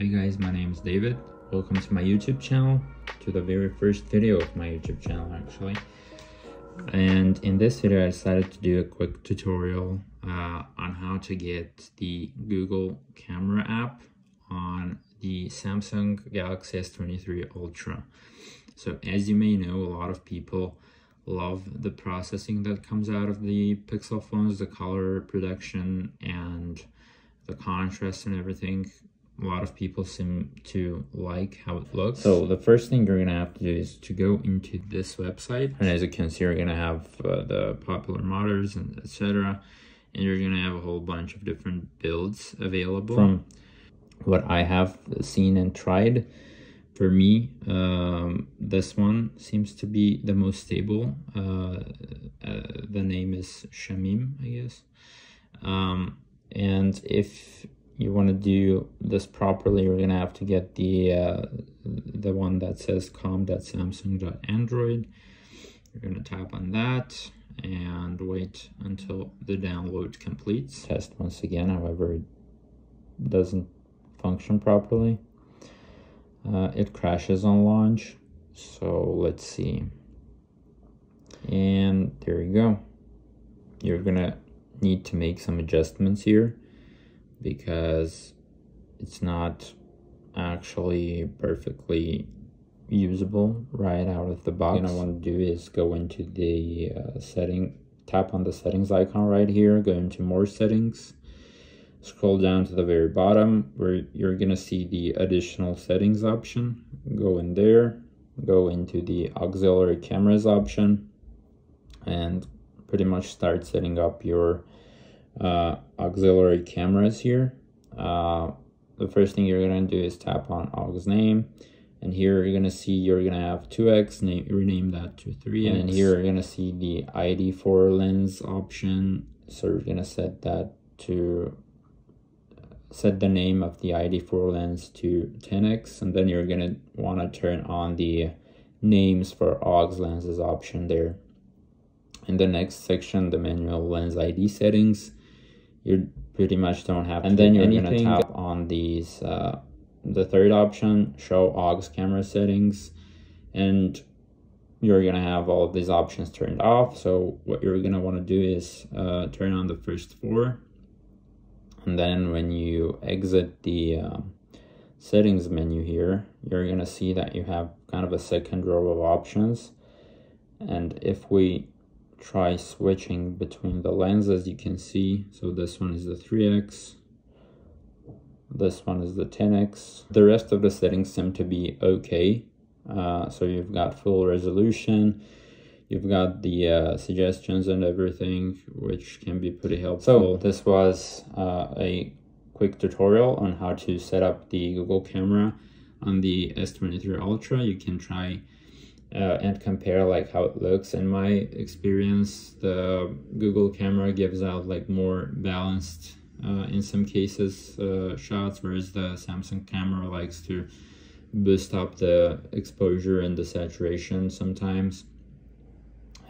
Hey guys, my name is David. Welcome to my YouTube channel, to the very first video of my YouTube channel actually. And in this video I decided to do a quick tutorial on how to get the Google camera app on the Samsung Galaxy S23 Ultra. So as you may know, a lot of people love the processing that comes out of the Pixel phones, the color production and the contrast and everything. A lot of people seem to like how it looks. So the first thing you're gonna have to do is to go into this website, and as you can see, you're gonna have the popular models and etc. And you're gonna have a whole bunch of different builds available. From what I have seen and tried, for me, this one seems to be the most stable. The name is Shamim, I guess. And if you want to do this properly, you're gonna have to get the one that says com.samsung.android. You're gonna tap on that and wait until the download completes. Test once again, however, it doesn't function properly. It crashes on launch, so let's see. And there you go. You're gonna need to make some adjustments here because it's not actually perfectly usable right out of the box. What I want to do is go into the tap on the settings icon right here, go into more settings, scroll down to the very bottom where you're gonna see the additional settings option. Go in there, go into the auxiliary cameras option, and pretty much start setting up your auxiliary cameras here. The first thing you're gonna do is tap on aux name, and here you're gonna see you're gonna have 2x, rename that to 3x, and here you're gonna see the ID4 lens option. So you're gonna set that to set the name of the ID4 lens to 10x, and then you're gonna want to turn on the names for aux lenses option there. In the next section, the manual lens ID settings, you pretty much don't have, and then you're gonna tap on these the third option, show aux camera settings, and you're gonna have all of these options turned off. So what you're gonna want to do is turn on the first four, and then when you exit the settings menu here, you're gonna see that you have kind of a second row of options. And if we try switching between the lenses, you can see, so this one is the 3x, this one is the 10x. The rest of the settings seem to be okay. So you've got full resolution, you've got the suggestions and everything, which can be pretty helpful. So this was a quick tutorial on how to set up the Google camera on the S23 Ultra. You can try and compare like how it looks. In my experience, the Google camera gives out like more balanced in some cases shots, whereas the Samsung camera likes to boost up the exposure and the saturation sometimes.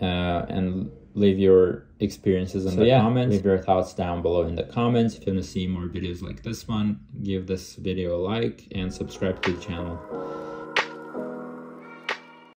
And leave your experiences in the comments. Leave your thoughts down below in the comments. If you want to see more videos like this one, give this video a like and subscribe to the channel.